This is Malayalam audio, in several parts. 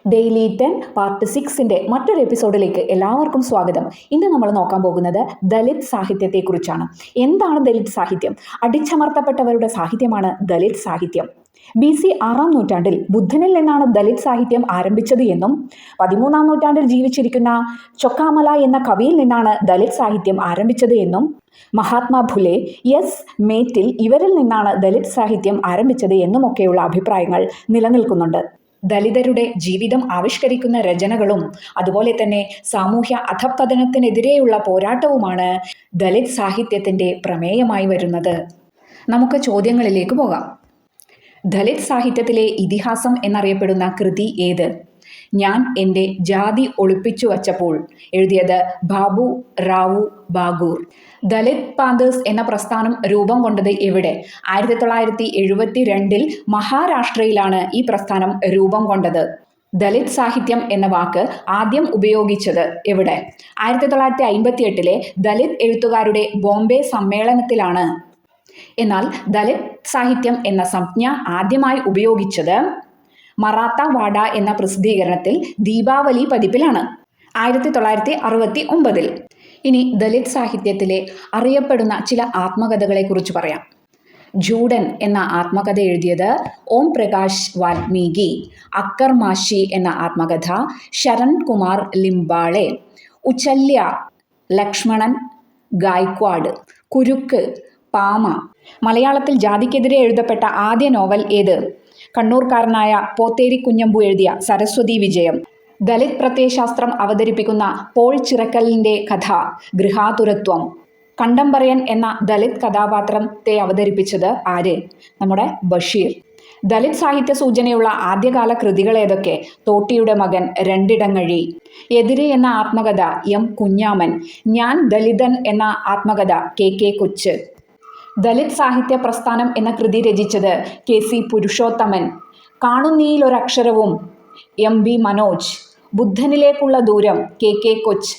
ഡെയിലി 10 പാർട്ട് 6ന്റെ മറ്റൊരു എപ്പിസോഡിലേക്ക് എല്ലാവർക്കും സ്വാഗതം. ഇന്ന് നമ്മൾ നോക്കാൻ പോകുന്നത് ദലിത് സാഹിത്യത്തെക്കുറിച്ചാണ്. എന്താണ് ദലിത് സാഹിത്യം? അടിച്ചമർത്തപ്പെട്ടവരുടെ സാഹിത്യമാണ് ദലിത് സാഹിത്യം. BC 6-ാം നൂറ്റാണ്ടിൽ ബുദ്ധനിൽ നിന്നാണ് ദലിത് സാഹിത്യം ആരംഭിച്ചത് എന്നും 13-ാം നൂറ്റാണ്ടിൽ ജീവിച്ചിരിക്കുന്ന ചൊക്കാമല എന്ന കവിയിൽ നിന്നാണ് ദലിത് സാഹിത്യം ആരംഭിച്ചത് എന്നും മഹാത്മാ ഫുലെ, എസ് മേറ്റിൽ ഇവരിൽ നിന്നാണ് ദലിത് സാഹിത്യം ആരംഭിച്ചത് എന്നുമൊക്കെയുള്ള അഭിപ്രായങ്ങൾ നിലനിൽക്കുന്നുണ്ട്. ദലിതരുടെ ജീവിതം ആവിഷ്കരിക്കുന്ന രചനകളും അതുപോലെ തന്നെ സാമൂഹ്യ അധഃപതനത്തിനെതിരെയുള്ള പോരാട്ടവുമാണ് ദലിത് സാഹിത്യത്തിൻ്റെ പ്രമേയമായി വരുന്നത്. നമുക്ക് ചോദ്യങ്ങളിലേക്ക് പോകാം. ദലിത് സാഹിത്യത്തിലെ ഇതിഹാസം എന്നറിയപ്പെടുന്ന കൃതി ഏത്? ഞാൻ എൻ്റെ ജാതി ഒളിപ്പിച്ചു വച്ചപ്പോൾ, എഴുതിയത് ബാബു റാവു ബാഗൂർ. ദലിത് പാന്തേഴ്സ് എന്ന പ്രസ്ഥാനം രൂപം കൊണ്ടത് എവിടെ? 1972 മഹാരാഷ്ട്രയിലാണ് ഈ പ്രസ്ഥാനം രൂപം കൊണ്ടത്. ദലിത് സാഹിത്യം എന്ന വാക്ക് ആദ്യം ഉപയോഗിച്ചത് എവിടെ? 1958 ദലിത് എഴുത്തുകാരുടെ ബോംബെ സമ്മേളനത്തിലാണ്. എന്നാൽ ദലിത് സാഹിത്യം എന്ന സംജ്ഞ ആദ്യമായി ഉപയോഗിച്ചത് മറാത്ത വാഡ എന്ന പ്രസിദ്ധീകരണത്തിൽ ദീപാവലി പതിപ്പിലാണ് 1969. ഇനി ദലിത് സാഹിത്യത്തിലെ അറിയപ്പെടുന്ന ചില ആത്മകഥകളെക്കുറിച്ച് പറയാം. ജൂഡൻ എന്ന ആത്മകഥ എഴുതിയത് ഓം പ്രകാശ് വാൽമീകി. അക്കർ മാഷി എന്ന ആത്മകഥ ശരൺ കുമാർ ലിംബാളെ. ഉച്ചല്യ ലക്ഷ്മണൻ ഗായ്ക്വാഡ്. കുരുക്ക് പാമ. മലയാളത്തിൽ ജാതിക്കെതിരെ എഴുതപ്പെട്ട ആദ്യ നോവൽ ഏത്? കണ്ണൂർക്കാരനായ പോത്തേരി കുഞ്ഞമ്പു എഴുതിയ സരസ്വതി വിജയം. ദലിത് പ്രത്യയശാസ്ത്രം അവതരിപ്പിക്കുന്ന പോൾ ചിറക്കലിൻ്റെ കഥ ഗൃഹാതുരത്വം. കണ്ടംപറയൻ എന്ന ദലിത് കഥാപാത്രത്തെ അവതരിപ്പിച്ചത് ആര്? നമ്മുടെ ബഷീർ. ദലിത് സാഹിത്യ സൂചനയുള്ള ആദ്യകാല കൃതികൾ ഏതൊക്കെ? തോട്ടിയുടെ മകൻ, രണ്ടിടങ്ങഴി. എതിര് എന്ന ആത്മകഥ എം കുഞ്ഞാമൻ. ഞാൻ ദലിതൻ എന്ന ആത്മകഥ KK കൊച്ച്. ദലിത് സാഹിത്യ പ്രസ്ഥാനം എന്ന കൃതി രചിച്ചത് KC പുരുഷോത്തമൻ. കാണുന്നീലൊരക്ഷരവും MB മനോജ്. ബുദ്ധനിലേക്കുള്ള ദൂരം KK കൊച്ച്.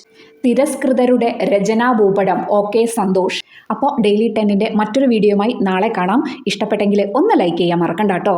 തിരസ്കൃതരുടെ രചനാഭൂപടം OK സന്തോഷ്. അപ്പോൾ ഡെയിലി 10ന്റെ മറ്റൊരു വീഡിയോയുമായി നാളെ കാണാം. ഇഷ്ടപ്പെട്ടെങ്കിൽ ഒന്ന് ലൈക്ക് ചെയ്യാൻ മറക്കണ്ട കേട്ടോ.